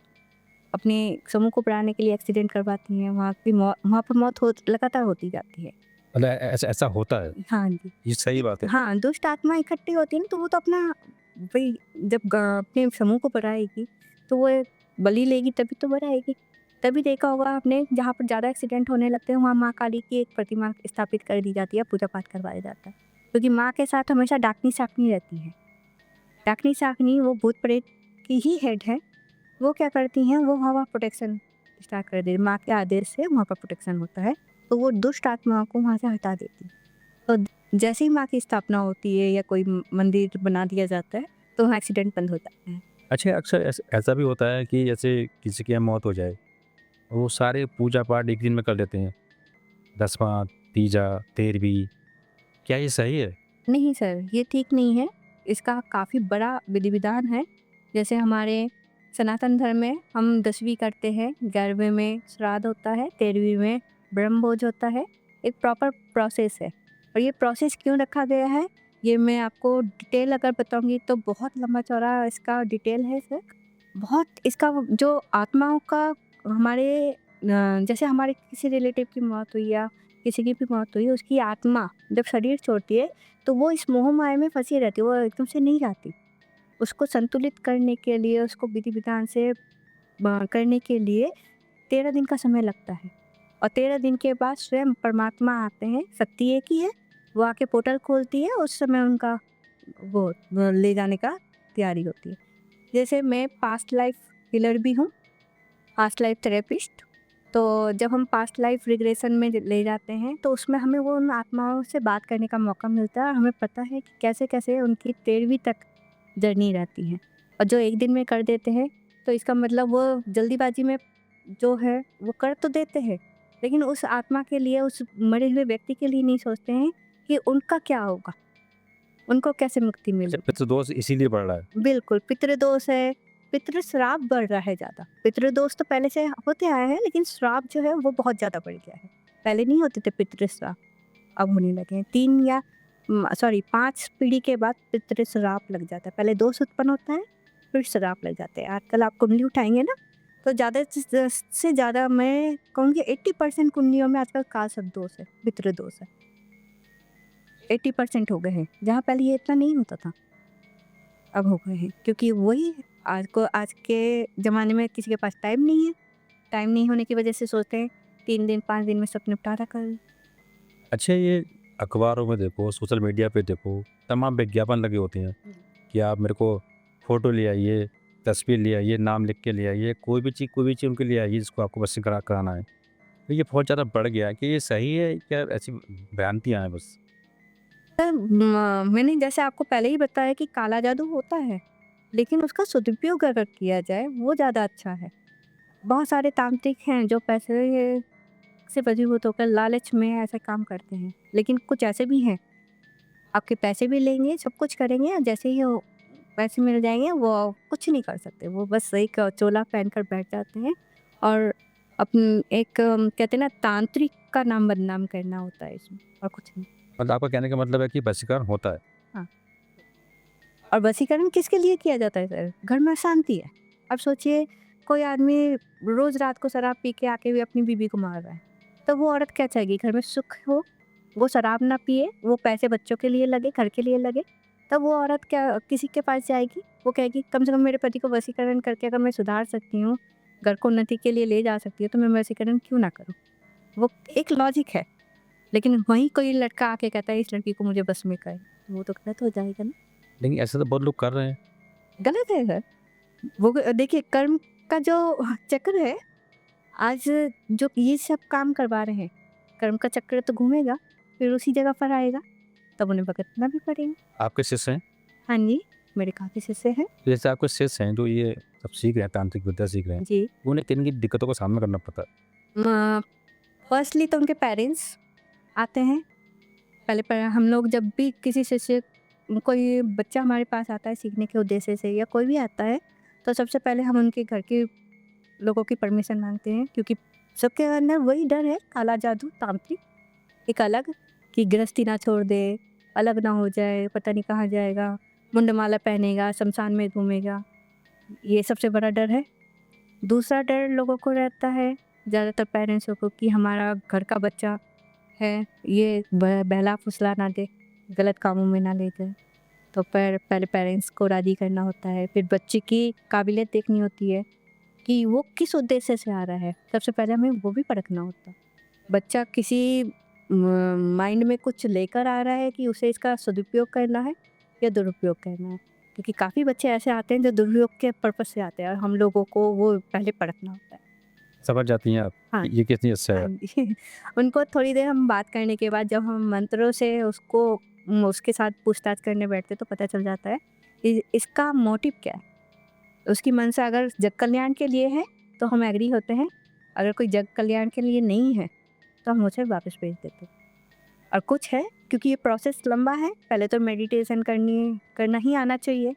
अपने समूह को बढ़ाने के लिए एक्सीडेंट करवाती हैं। वहाँ पर मौत लगातार होती जाती है। मतलब ऐसा ऐसा होता है, हाँ जी। ये सही बात है। हाँ, दुष्ट आत्मा इकट्ठी होती है ना, तो वो तो अपना वही, जब अपने समूह को बढ़ाएगी तो वो बलि लेगी, तभी तो बढ़ाएगी। तभी देखा होगा आपने, जहाँ पर ज़्यादा एक्सीडेंट होने लगते हैं वहाँ माँ काली की एक प्रतिमा स्थापित कर दी जाती है, पूजा पाठ करवाया जाता है। क्योंकि माँ के साथ हमेशा डाकनी साकनी रहती है। डाकनी साकनी वो भूत प्रेत की ही हेड है। वो क्या करती हैं, वो वहाँ प्रोटेक्शन स्टार्ट कर देती, माँ के आदेश से वहाँ पर प्रोटेक्शन होता है। तो वो दुष्ट आत्माओं को वहाँ से हटा देती है। तो जैसे ही माँ की स्थापना होती है या कोई मंदिर बना दिया जाता है तो वहाँ एक्सीडेंट बंद हो जाता है। अच्छा, अक्सर ऐसा भी होता है कि जैसे किसी की यहाँ मौत हो जाए, वो सारे पूजा पाठ एक दिन में कर लेते हैं, 10वां, तीजा, 13वीं, क्या ये सही है? नहीं सर, ये ठीक नहीं है। इसका काफ़ी बड़ा विधि विधान है। जैसे हमारे सनातन धर्म में हम 10वीं करते हैं, 11वें में श्राद्ध होता है, 13वीं में ब्रह्मभोज होता है। एक प्रॉपर प्रोसेस है। और ये प्रोसेस क्यों रखा गया है, ये मैं आपको डिटेल अगर बताऊंगी तो बहुत लंबा चौड़ा इसका डिटेल है सर। बहुत इसका जो आत्माओं का हमारे जैसे हमारे किसी रिलेटिव की मौत हुई या किसी की भी मौत हुई, उसकी आत्मा जब शरीर छोड़ती है तो वो इस मोह माया में फंसी रहती है, वो एकदम से नहीं जाती। उसको संतुलित करने के लिए, उसको विधि विधान से करने के लिए 13 दिन का समय लगता है। और 13 दिन के बाद स्वयं परमात्मा आते हैं, शक्ति एक ही है, वो आके पोर्टल खोलती है, उस समय उनका वो ले जाने का तैयारी होती है। जैसे मैं पास्ट लाइफ हीलर भी हूँ, पास्ट लाइफ थेरेपिस्ट। तो जब हम पास्ट लाइफ रिग्रेशन में ले जाते हैं तो उसमें हमें वो उन आत्माओं से बात करने का मौका मिलता है और हमें पता है कि कैसे कैसे उनकी 13वीं तक जर्नी रहती है। और जो एक दिन में कर देते हैं तो इसका मतलब वो जल्दीबाजी में जो है वो कर तो देते हैं, लेकिन उस आत्मा के लिए, उस मरे हुए व्यक्ति के लिए नहीं सोचते हैं कि उनका क्या होगा, उनको कैसे मुक्ति अच्छा, मिलेगी। फिर तो दोष इसीलिए बढ़ रहा है। बिल्कुल, पितृदोष है, पितृ श्राप बढ़ रहा है ज़्यादा। पितृ दोष तो पहले से होते आए हैं, लेकिन श्राप जो है वो बहुत ज़्यादा बढ़ गया है। पहले नहीं होते थे पितृ श्राप, अब होने लगे हैं। 3 या 5 पीढ़ी के बाद पितृ श्राप लग जाता है। पहले दोष उत्पन्न होता है, फिर श्राप लग जाते हैं। आजकल आप कुंडली उठाएंगे ना, तो ज़्यादा से ज़्यादा मैं कहूँगी 80% कुंडलियों में आजकल काल दोष है, पितृ दोष है। 80% हो गए हैं, जहाँ पहले ये इतना नहीं होता था, अब हो गए हैं। क्योंकि वही आज के ज़माने में किसी के पास टाइम नहीं है। टाइम नहीं होने की वजह से सोचते हैं 3 दिन 5 दिन में सब निपटारा कर लें। अच्छा, ये अखबारों में देखो, सोशल मीडिया पे देखो, तमाम विज्ञापन लगे होते हैं कि आप मेरे को फ़ोटो ले आइए, तस्वीर ले आइए, नाम लिख के ले आइए, कोई भी चीज़ उनके लिए आइए जिसको आपको वशीकरण कराना है। तो ये बहुत ज़्यादा बढ़ गया है कि ये सही है क्या? ऐसी भ्रांतियाँ हैं बस। मैंने जैसे आपको पहले ही बताया कि काला जादू होता है, लेकिन उसका सदुपयोग अगर किया जाए वो ज़्यादा अच्छा है। बहुत सारे तांत्रिक हैं जो पैसे से वशीभूत होकर लालच में ऐसे काम करते हैं, लेकिन कुछ ऐसे भी हैं आपके पैसे भी लेंगे, सब कुछ करेंगे, और जैसे ही वो पैसे मिल जाएंगे वो कुछ नहीं कर सकते। वो बस एक चोला पहनकर बैठ जाते हैं और अपन एक कहते हैं ना, तांत्रिक का नाम बदनाम करना होता है इसमें, और कुछ नहीं। मतलब आपका कहने का मतलब है कि वशीकरण होता है। हाँ, और वशीकरण किसके लिए किया जाता है सर? घर में शांति है। अब सोचिए, कोई आदमी रोज रात को शराब पी के आके भी अपनी बीवी को मार रहा है, तो वो औरत क्या चाहेगी? घर में सुख हो, वो शराब ना पिए, वो पैसे बच्चों के लिए लगे, घर के लिए लगे, तब वो औरत क्या किसी के पास जाएगी? वो कहेगी कम से कम मेरे पति को वशीकरण करके अगर मैं सुधार सकती हूँ, घर को उन्नति के लिए ले जा सकती हूँ, तो मैं वशीकरण क्यों ना करूँ? वो एक लॉजिक है। लेकिन वहीं कोई लड़का आके कहता है इस लड़की को मुझे बस में कर, वो तो गलत हो जाएगा ना। लेकिन ऐसा तो बहुत लोग कर रहे हैं। गलत है सर। वो देखिए, कर्म का जो चक्र है, आज जो ये सब काम करवा रहे हैं, कर्म का चक्र तो घूमेगा, फिर उसी जगह पर आएगा, तब उन्हें भुगतना भी पड़ेगा। आपके शिष्य हैं? हाँ जी, मेरे काफ़ी शिष्य हैं। जैसे आपके शिष्य हैं जो ये सब सीख रहे हैं, तांत्रिक विद्या सीख रहे हैं, जी। उन्हें किन किन दिक्कतों का सामना करना पड़ता है? फर्स्टली तो उनके पेरेंट्स आते हैं। पहले पर हम लोग जब भी किसी शिष्य, कोई बच्चा हमारे पास आता है सीखने के उद्देश्य से, या कोई भी आता है, तो सबसे पहले हम उनके घर के लोगों की परमिशन मांगते हैं, क्योंकि सबके अंदर वही डर है, काला जादू, तांत्रिक, एक अलग, कि गृहस्थी ना छोड़ दे, अलग ना हो जाए, पता नहीं कहाँ जाएगा, मुंडमाला पहनेगा, शमशान में घूमेगा, ये सबसे बड़ा डर है। दूसरा डर लोगों को रहता है, ज़्यादातर पेरेंट्सों को, कि हमारा घर का बच्चा है, ये बहला फुसला ना दे, गलत कामों में ना ले जाए। तो पहले पेरेंट्स को राज़ी करना होता है, फिर बच्चे की काबिलियत देखनी होती है कि वो किस उद्देश्य से आ रहा है। सबसे पहले हमें वो भी परखना होता है। बच्चा किसी माइंड में कुछ लेकर आ रहा है कि उसे इसका सदुपयोग करना है या दुरुपयोग करना है, क्योंकि काफ़ी बच्चे ऐसे आते हैं जो दुरुपयोग के पर्पज़ से आते हैं, और हम लोगों को वो पहले परखना होता है। समझ जाती हैं आप हाँ। ये कितनी अच्छा हाँ है? जी। उनको थोड़ी देर हम बात करने के बाद, जब हम मंत्रों से उसके साथ पूछताछ करने बैठते, तो पता चल जाता है कि इसका मोटिव क्या है। उसकी मनसा अगर जग कल्याण के लिए है तो हम एग्री होते हैं, अगर कोई जग कल्याण के लिए नहीं है तो हम उसे वापस भेज देते हैं। और कुछ है, क्योंकि ये प्रोसेस लंबा है, पहले तो मेडिटेशन करना ही आना चाहिए।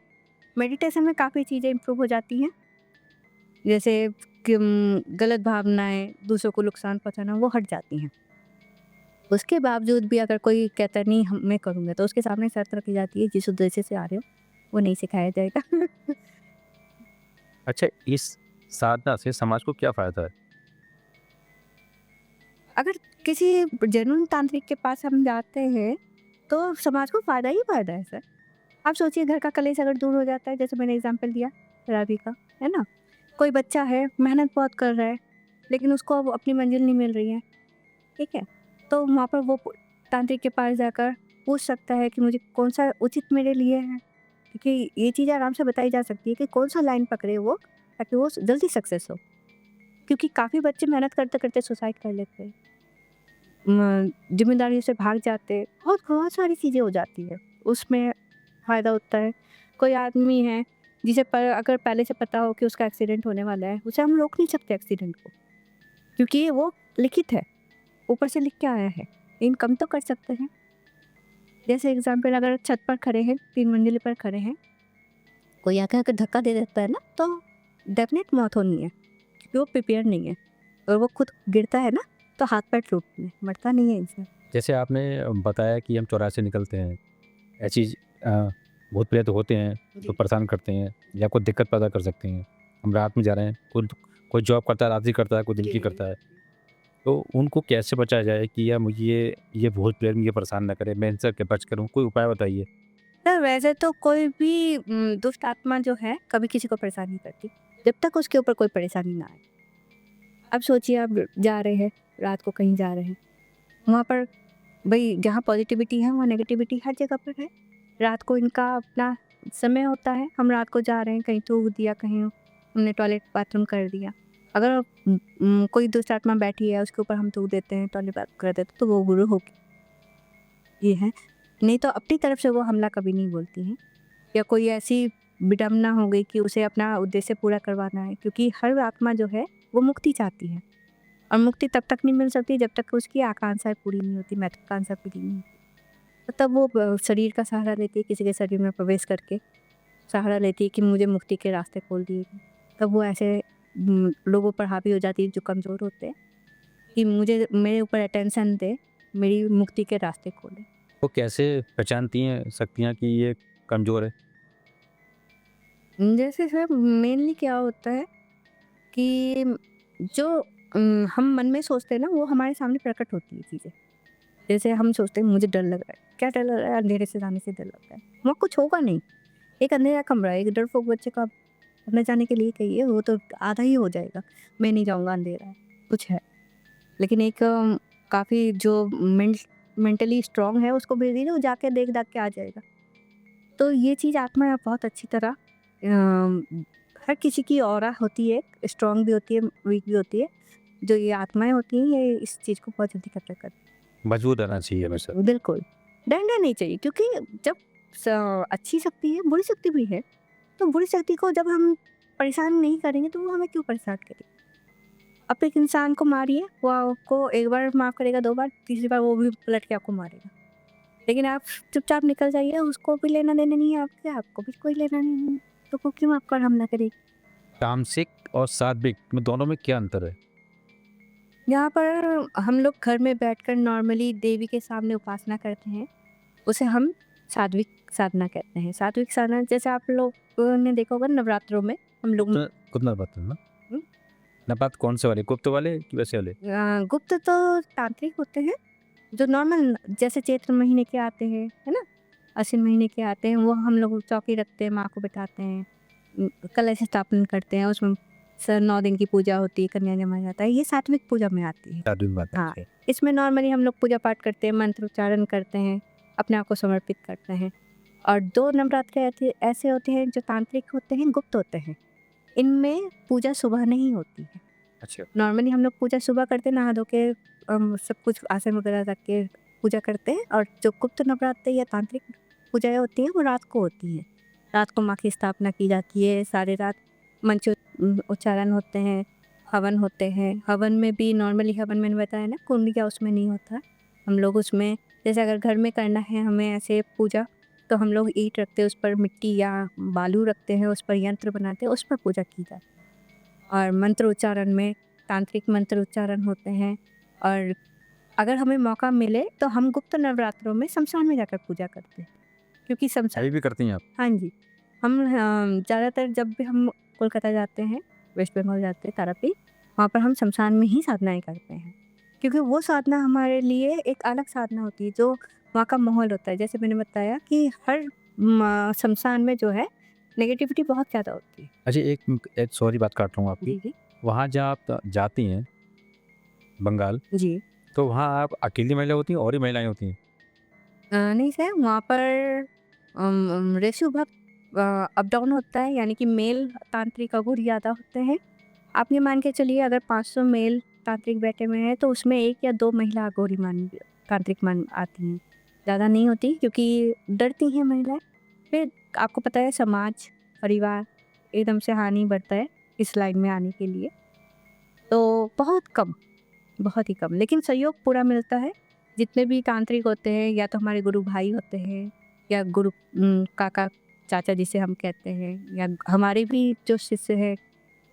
मेडिटेशन में काफ़ी चीज़ें इम्प्रूव हो जाती हैं, जैसे कि गलत भावनाएं, दूसरों को नुकसान पहुंचाना, वो हट जाती हैं। उसके बावजूद भी अगर कोई कहता है नहीं मैं करूँगा, तो उसके सामने शर्त रखी जाती है, जिस उद्देश्य से आ रहे हो वो नहीं सिखाया जाएगा। अच्छा, इस साधना से समाज को क्या फ़ायदा है? अगर किसी जेन्युइन तांत्रिक के पास हम जाते हैं तो समाज को फ़ायदा ही फ़ायदा है सर। आप सोचिए, घर का कलेश अगर दूर हो जाता है, जैसे मैंने एग्जांपल दिया शराबी का, है ना? कोई बच्चा है, मेहनत बहुत कर रहा है, लेकिन उसको अब अपनी मंजिल नहीं मिल रही है, ठीक है? तो वहाँ पर वो तांत्रिक के पास जाकर पूछ सकता है कि मुझे कौन-सा उचित मेरे लिए है, क्योंकि ये चीज़ आराम से बताई जा सकती है कि कौन-सा लाइन पकड़े वो, ताकि वो जल्दी सक्सेस हो। क्योंकि काफ़ी बच्चे मेहनत करते-करते सुसाइड कर लेते हैं। ज़िम्मेदारियों से भाग जाते हैं, बहुत सारी चीज़ें हो जाती है, उसमें फ़ायदा होता है। कोई आदमी है जिसे अगर पहले से पता हो कि उसका एक्सीडेंट होने वाला है, उसे हम रोक नहीं सकते एक्सीडेंट को, क्योंकि वो लिखित है, ऊपर से लिख के आया है, लेकिन कम तो कर सकते हैं। जैसे एग्जाम्पल, अगर छत पर खड़े हैं, 3 मंजिल पर खड़े हैं, कोई आकर धक्का दे देता है ना, तो डेफिनेट मौत होनी है, क्योंकि वो प्रिपेयर नहीं है और वो खुद गिरता है ना तो हाथ पैर टूटते हैं, मरता नहीं है इंसान। जैसे आपने बताया कि हम चौराहे से निकलते हैं, ऐसी भूत प्रेत होते हैं जो जी। परेशान करते हैं या कोई दिक्कत पैदा कर सकते हैं। हम रात में जा रहे हैं, कोई जॉब करता है, रात की करता है, कोई दिन की करता है। तो उनको कैसे बचाया जाए कि या मुझे ये भूत प्रेत मुझे परेशान ना करे, मैं इनसे बच करूँ, कोई उपाय बताइए? सर वैसे तो कोई भी दुष्ट आत्मा जो है कभी किसी को परेशान नहीं करती, जब तक उसके ऊपर कोई परेशानी ना आए। अब सोचिए आप जा रहे हैं, रात को कहीं जा रहे हैं, वहाँ पर भाई जहाँ पॉजिटिविटी है वहाँ नेगेटिविटी हर जगह पर है। रात को इनका अपना समय होता है, हम रात को जा रहे हैं, कहीं थूक दिया, कहीं हमने टॉयलेट बाथरूम कर दिया। अगर कोई दुष्ट आत्मा बैठी है उसके ऊपर हम थूक देते हैं, टॉयलेट बाथरूम कर देते हैं, तो वो गुरु होगी। ये है, नहीं तो अपनी तरफ से वो हमला कभी नहीं बोलती हैं। या कोई ऐसी विडंबना हो गई कि उसे अपना उद्देश्य पूरा करवाना है, क्योंकि हर आत्मा जो है वो मुक्ति चाहती है और मुक्ति तब तक नहीं मिल सकती जब तक उसकी आकांक्षाएं पूरी नहीं होती, महत्वाकांक्षा पूरी नहीं होती। तो तब वो शरीर का सहारा लेती है, किसी के शरीर में प्रवेश करके सहारा लेती है कि मुझे मुक्ति के रास्ते खोल दिए। तब वो ऐसे लोगों पर हावी हो जाती है जो कमज़ोर होते हैं कि मुझे मेरे ऊपर अटेंशन दे, मेरी मुक्ति के रास्ते खोले। वो कैसे पहचानती हैं शक्तियाँ कि ये कमज़ोर है? जैसे सर मेनली क्या होता है कि जो हम मन में सोचते हैं ना वो हमारे सामने प्रकट होती है चीज़ें। जैसे हम सोचते हैं मुझे डर लग रहा है, क्या डर लग रहा है? अंधेरे से जाने से डर लगता है। वहाँ कुछ होगा नहीं, एक अंधेरा कमरा है, एक डरपोक बच्चे को आप अंदर जाने के लिए कहिए, वो तो आधा ही हो जाएगा, मैं नहीं जाऊँगा, अंधेरा है, कुछ है। लेकिन एक काफ़ी जो मेंटली स्ट्रॉन्ग है उसको भेज दीजिए, वो जाके देख-दाख के आ जाएगा। तो ये चीज़ आत्मा बहुत अच्छी तरह हर किसी की ऑरा होती है, स्ट्रॉन्ग भी होती है, वीक भी होती है। जो ये आत्माएँ होती हैं ये इस चीज़ को बहुत जल्दी कैप्चर करती मजबूत रहना चाहिए हमेशा। हैं। बिल्कुल, डरना नहीं चाहिए, क्योंकि जब स अच्छी शक्ति है, बुरी शक्ति भी है, तो बुरी शक्ति को जब हम परेशान नहीं करेंगे तो वो हमें क्यों परेशान करेगी? आप एक इंसान को मारिए, वो आपको एक बार माफ़ करेगा, 2 बार, तीसरी बार वो भी पलट के आपको मारेगा। लेकिन आप चुपचाप निकल जाइए, उसको भी लेना-देना नहीं है आपसे, आपको भी कोई लेना-देना नहीं है, तो वो क्यों आप पर हमला करेगी? तामसिक और सात्विक में दोनों में क्या अंतर है? यहाँ पर हम लोग घर में बैठकर नॉर्मली देवी के सामने उपासना करते हैं, उसे हम सात्विक साधना कहते हैं। सात्विक साधना जैसे आप लोग ने देखा होगा नवरात्रों में हम लोग गुप्त नवरात्र ना? हुँ? नवरात्र कौन से वाले? गुप्त वाले कि वैसे वाले? गुप्त तो तांत्रिक होते हैं, जो नॉर्मल जैसे चैत्र महीने के आते हैं, है ना? आश्विन महीने के आते हैं, वो हम लोग चौकी रखते हैं, माँ को बिठाते हैं, कलश स्थापन करते हैं, उसमें 9 दिन की पूजा होती है, कन्या जमा जाता है, ये सात्विक पूजा में आती है। सात्विक बात हाँ, है। इसमें नॉर्मली हम लोग पूजा पाठ करते हैं, मंत्र उच्चारण करते हैं, अपने आप को समर्पित करते हैं। और 2 नवरात्रे ऐसे ऐसे होते हैं जो तांत्रिक होते हैं, गुप्त होते हैं। इनमें पूजा सुबह नहीं होती है। अच्छा। नॉर्मली हम लोग पूजा सुबह करते हैं, नहा धो के सब कुछ आसन वगैरह रख के पूजा करते हैं, और जो गुप्त नवरात्रे या तांत्रिक पूजाएँ होती हैं वो रात को होती हैं। रात को माँ की स्थापना की जाती है, सारी रात मंत्र उच्चारण होते हैं, हवन होते हैं। हवन में भी नॉर्मली हवन मैंने बताया ना कुंड या उसमें नहीं होता। हम लोग उसमें जैसे अगर घर में करना है हमें ऐसे पूजा, तो हम लोग ईंट रखते हैं, उस पर मिट्टी या बालू रखते हैं, उस पर यंत्र बनाते हैं, उस पर पूजा की जाती है। और मंत्र उच्चारण में तांत्रिक मंत्र उच्चारण होते हैं। और अगर हमें मौका मिले तो हम गुप्त नवरात्रों में शमशान में जाकर पूजा करते हैं, क्योंकि शमशान अभी भी करती हैं आप? हाँ जी, हम ज़्यादातर जब भी हम कोलकाता जाते हैं, वेस्ट बंगाल जाते हैं तारापीठ, वहाँ पर हम शमशान में ही साधनाएँ करते हैं, क्योंकि वो साधना हमारे लिए एक अलग साधना होती है, जो वहाँ का माहौल होता है। जैसे मैंने बताया कि हर शमशान में जो है नेगेटिविटी बहुत ज़्यादा होती है। अच्छा, एक सॉरी बात काट रहा हूँ आपकी। जी, जी। वहाँ जहाँ आप जाती हैं बंगाल, जी। तो वहाँ आप अकेली महिला होती हैं और ही महिलाएँ होती हैं? नहीं सर, वहाँ पर रेशियो बहुत अप डाउन होता है, यानी कि मेल तांत्रिक अघोरी ज़्यादा होते हैं। आप ये मान के चलिए अगर 500 मेल तांत्रिक बैठे हुए हैं तो उसमें 1 या 2 महिला अघोरी तांत्रिक आती हैं। ज़्यादा नहीं होती, क्योंकि डरती हैं महिलाएँ। फिर आपको पता है समाज, परिवार एकदम से हानि बढ़ता है इस लाइन में आने के लिए। तो बहुत कम, बहुत ही कम, लेकिन सहयोग पूरा मिलता है। जितने भी तांत्रिक होते हैं या तो हमारे गुरु भाई होते हैं या काका, चाचा जिसे हम कहते हैं, या हमारे भी जो शिष्य हैं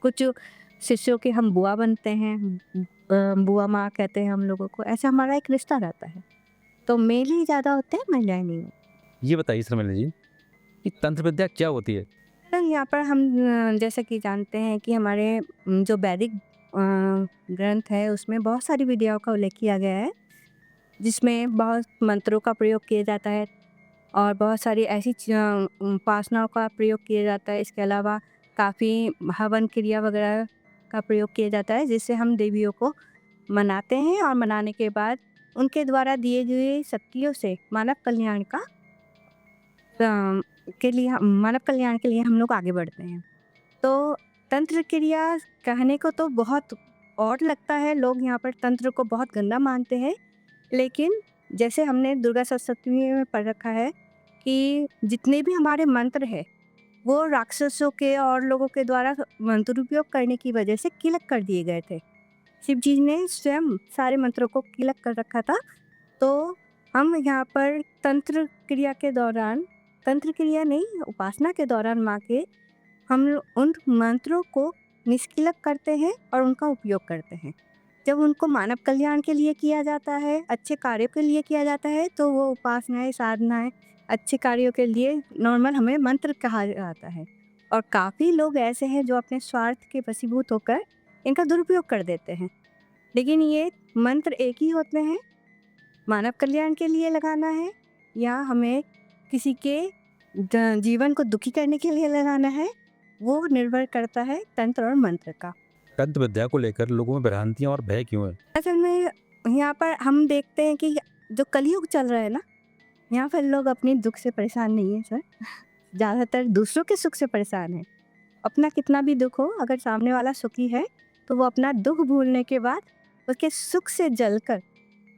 कुछ शिष्यों के हम बुआ बनते हैं, बुआ माँ कहते हैं हम लोगों को, ऐसा हमारा एक रिश्ता रहता है। तो मेल ही ज़्यादा होते हैं, महिलाएँ नहीं होती। ये बताइए शर्मिला जी कि तंत्र विद्या क्या होती है? तो यहाँ पर हम जैसा कि जानते हैं कि हमारे जो वैदिक ग्रंथ है उसमें बहुत सारी विद्याओं का उल्लेख किया गया है, जिसमें बहुत मंत्रों का प्रयोग किया जाता है और बहुत सारी ऐसी उपासनाओं का प्रयोग किया जाता है। इसके अलावा काफ़ी हवन क्रिया वगैरह का प्रयोग किया जाता है, जिससे हम देवियों को मनाते हैं और मनाने के बाद उनके द्वारा दिए गए शक्तियों से मानव कल्याण मानव कल्याण के लिए हम लोग आगे बढ़ते हैं। तो तंत्र क्रिया कहने को तो बहुत और लगता है, लोग यहाँ पर तंत्र को बहुत गंदा मानते हैं, लेकिन जैसे हमने दुर्गा सप्तमी में पढ़ रखा है कि जितने भी हमारे मंत्र हैं वो राक्षसों के और लोगों के द्वारा दुरुपयोग करने की वजह से किलक कर दिए गए थे। शिव जी ने स्वयं सारे मंत्रों को किलक कर रखा था। तो हम यहाँ पर तंत्र क्रिया नहीं, उपासना के दौरान माँ के हम उन मंत्रों को निष्किलक करते हैं और उनका उपयोग करते हैं। जब उनको मानव कल्याण के लिए किया जाता है, अच्छे कार्यों के लिए किया जाता है, तो वो उपासनाएं, साधनाएं अच्छे कार्यों के लिए नॉर्मल हमें मंत्र कहा जाता है। और काफ़ी लोग ऐसे हैं जो अपने स्वार्थ के वशीभूत होकर इनका दुरुपयोग कर देते हैं, लेकिन ये मंत्र एक ही होते हैं, मानव कल्याण के लिए लगाना है या हमें किसी के जीवन को दुखी करने के लिए लगाना है, वो निर्भर करता है तंत्र और मंत्र का। तंत्र विद्या को लेकर लोगों में भ्रांतियां और भय क्यों है? असल में यहाँ पर हम देखते हैं कि जो कलयुग चल रहा है ना, यहाँ पर लोग अपने दुख से परेशान नहीं है सर, ज़्यादातर दूसरों के सुख से परेशान है। अपना कितना भी दुख हो, अगर सामने वाला सुखी है तो वो अपना दुख भूलने के बाद उसके सुख से जलकर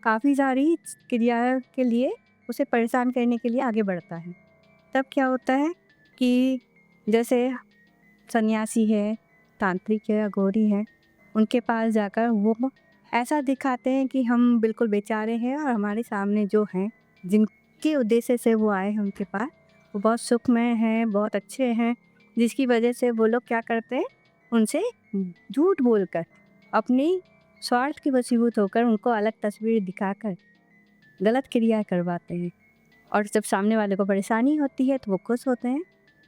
काफ़ी सारी क्रिया के लिए उसे परेशान करने के लिए आगे बढ़ता है। तब क्या होता है कि जैसे सन्यासी है, तांत्रिक है, अघोरी है, उनके पास जाकर वो ऐसा दिखाते हैं कि हम बिल्कुल बेचारे हैं और हमारे सामने जो हैं, जिनके उद्देश्य से वो आए हैं उनके पास, वो बहुत सुखमय हैं, बहुत अच्छे हैं, जिसकी वजह से वो लोग क्या करते हैं, उनसे झूठ बोलकर, अपनी स्वार्थ के वशीभूत होकर उनको अलग तस्वीर दिखाकर गलत क्रिया करवाते हैं। और जब सामने वाले को परेशानी होती है तो वो खुश होते हैं,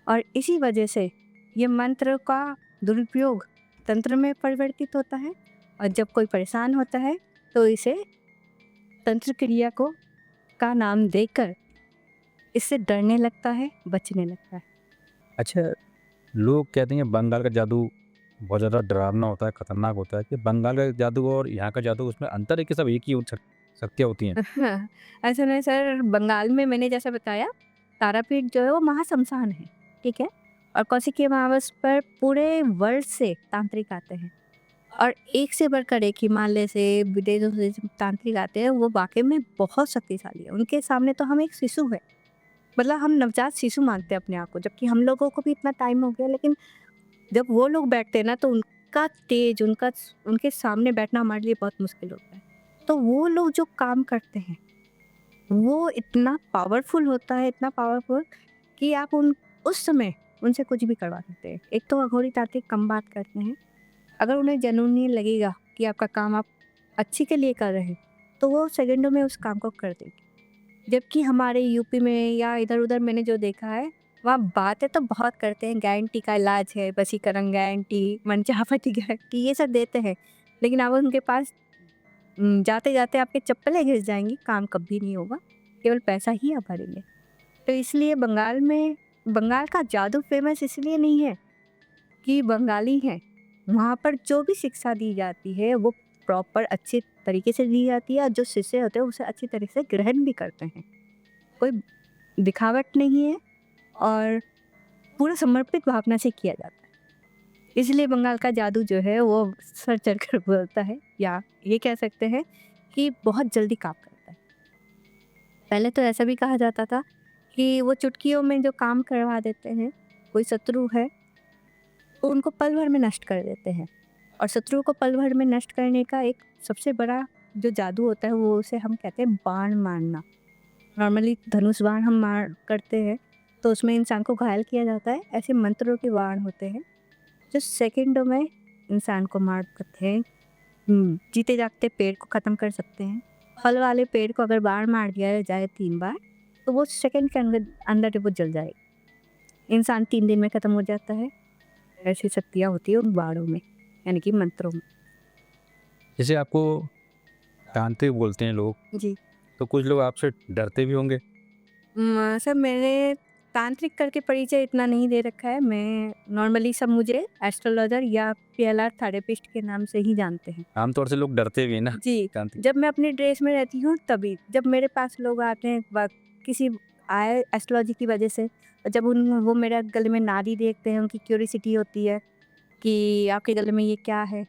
और इसी वजह से ये मंत्र का दुरुपयोग तंत्र में परिवर्तित होता है, और जब कोई परेशान होता है तो इसे तंत्र क्रिया का नाम देकर इससे डरने लगता है, बचने लगता है। अच्छा, लोग कहते हैं बंगाल का जादू बहुत ज़्यादा डरावना होता है, खतरनाक होता है। कि बंगाल का जादू और यहाँ का जादू उसमें अंतर है कि सब एक ही शक्तियाँ होती हैं? हाँ, ऐसा नहीं सर, बंगाल में मैंने जैसा बताया, तारापीठ जो है वो महाश्मशान है, ठीक है? और कौशिकी अमावस पर पूरे वर्ल्ड से तांत्रिक आते हैं, और एक से बढ़कर एक, हिमालय से, विदेशों से तांत्रिक आते हैं, वो वाकई में बहुत शक्तिशाली है। उनके सामने तो हम एक शिशु है, मतलब हम नवजात शिशु मानते हैं अपने आप को, जबकि हम लोगों को भी इतना टाइम हो गया, लेकिन जब वो लोग बैठते हैं ना तो उनका तेज, उनके सामने बैठना हमारे लिए बहुत मुश्किल होता है। तो वो लोग जो काम करते हैं वो इतना पावरफुल होता है, इतना पावरफुल कि आप उस समय उनसे कुछ भी करवा सकते हैं। एक तो अघोरी तांत्रिक कम बात करते हैं, अगर उन्हें जेन्युइनली लगेगा कि आपका काम आप अच्छी के लिए कर रहे हैं तो वो सेकंडों में उस काम को कर देंगे। जबकि हमारे यूपी में या इधर उधर मैंने जो देखा है, वहाँ बातें तो बहुत करते हैं, गारंटी का इलाज है, वशीकरण गारंटी, मनचाहपति गारंटी, ये सब देते हैं, लेकिन आप उनके पास जाते जाते आपके चप्पलें घिस जाएंगी, काम कभी नहीं होगा, केवल पैसा ही आप भरेंगे। तो इसलिए बंगाल का जादू फेमस इसलिए नहीं है कि बंगाली हैं, वहाँ पर जो भी शिक्षा दी जाती है वो प्रॉपर अच्छे तरीके से दी जाती है, और जो शिष्य होते हैं उसे अच्छी तरीके से ग्रहण भी करते हैं। कोई दिखावट नहीं है और पूरा समर्पित भावना से किया जाता है। इसलिए बंगाल का जादू जो है वो सर चढ़कर बोलता है, या ये कह सकते हैं कि बहुत जल्दी काम करता है। पहले तो ऐसा भी कहा जाता था कि वो चुटकियों में जो काम करवा देते हैं, कोई शत्रु है तो उनको पल भर में नष्ट कर देते हैं, और शत्रु को पल भर में नष्ट करने का एक सबसे बड़ा जो जादू होता है वो उसे हम कहते हैं बाण मारना। नॉर्मली धनुष बाण हम मार करते हैं तो उसमें इंसान को घायल किया जाता है, ऐसे मंत्रों के बाण होते हैं। जो सेकंडों में इंसान को मार सकते हैं। जीते जागते पेड़ को ख़त्म कर सकते हैं। फल वाले पेड़ को अगर बाढ़ मार दिया जाए 3 बार, तो वो सेकंड के अंदर अंदर वो जल जाएगा। इंसान 3 दिन में ख़त्म हो जाता है। ऐसी शक्तियाँ होती है उन बाणों में, यानी कि मंत्रों में। जैसे आपको तांत्रिक बोलते हैं लोग, जी। तो कुछ लोग आपसे डरते भी होंगे। सर मैंने तांत्रिक करके परिचय इतना नहीं दे रखा है। मैं नॉर्मली सब मुझे एस्ट्रोलॉजर या पीएलआर थेरेपिस्ट के नाम से ही जानते हैं। आमतौर से लोग डरते भी हैं ना जी, तांत्रिक। जब मैं अपनी ड्रेस में रहती हूँ तभी। जब मेरे पास लोग आते हैं किसी आए एस्ट्रोलॉजी की वजह से, और जब वो मेरा गले में नाड़ी देखते हैं, उनकी क्यूरियोसिटी होती है कि आपके गले में ये क्या है?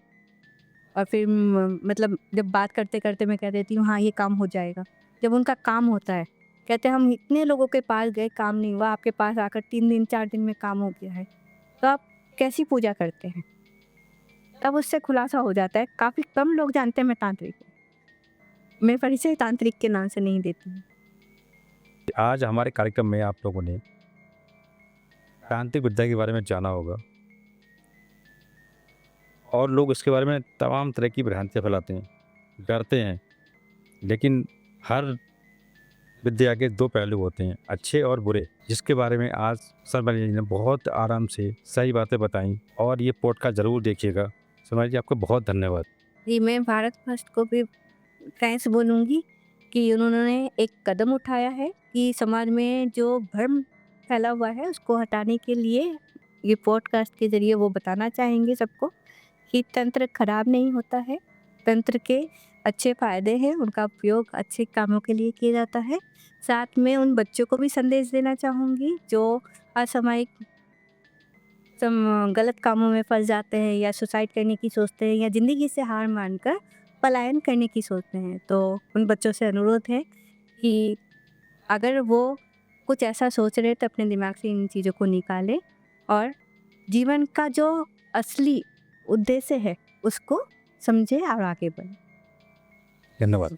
और फिर मतलब जब बात करते-करते मैं कह देती हूँ हाँ, ये काम हो जाएगा। जब उनका काम होता है, कहते हैं हम इतने लोगों के पास गए, काम नहीं हुआ, आपके पास आकर 3 दिन 4 दिन में काम हो गया है। तो आप कैसी पूजा करते हैं? तब उससे खुलासा हो जाता है। काफ़ी कम लोग जानते हैं मैं तांत्रिक हूँ। मैं परिचय तांत्रिक के नाम से नहीं देती हूँ। आज हमारे कार्यक्रम में आप लोगों ने तांत्रिक विद्या के बारे में जाना होगा, और लोग इसके बारे में तमाम तरह की भ्रांतियाँ फैलाते हैं, डरते हैं। लेकिन हर विद्या के 2 पहलू होते हैं, अच्छे और बुरे, जिसके बारे में आज शर्मा जी ने बहुत आराम से सही बातें बताई। और ये पॉडकास्ट ज़रूर देखिएगा। शर्मा जी, आपका बहुत धन्यवाद। जी, मैं भारत फर्स्ट को भी थैंक्स बोलूँगी कि उन्होंने एक कदम उठाया है कि समाज में जो भ्रम फैला हुआ है उसको हटाने के लिए ये पॉडकास्ट के ज़रिए वो बताना चाहेंगे सबको कि तंत्र खराब नहीं होता है। तंत्र के अच्छे फ़ायदे हैं, उनका उपयोग अच्छे कामों के लिए किया जाता है। साथ में उन बच्चों को भी संदेश देना चाहूँगी जो असामयिक गलत कामों में फँस जाते हैं या सुसाइड करने की सोचते हैं या ज़िंदगी से हार मानकर पलायन करने की सोचते हैं। तो उन बच्चों से अनुरोध है कि अगर वो कुछ ऐसा सोच रहे हैं तो अपने दिमाग से इन चीज़ों को निकालें और जीवन का जो असली उद्देश्य है उसको समझें और आगे बढ़ें। धन्यवाद।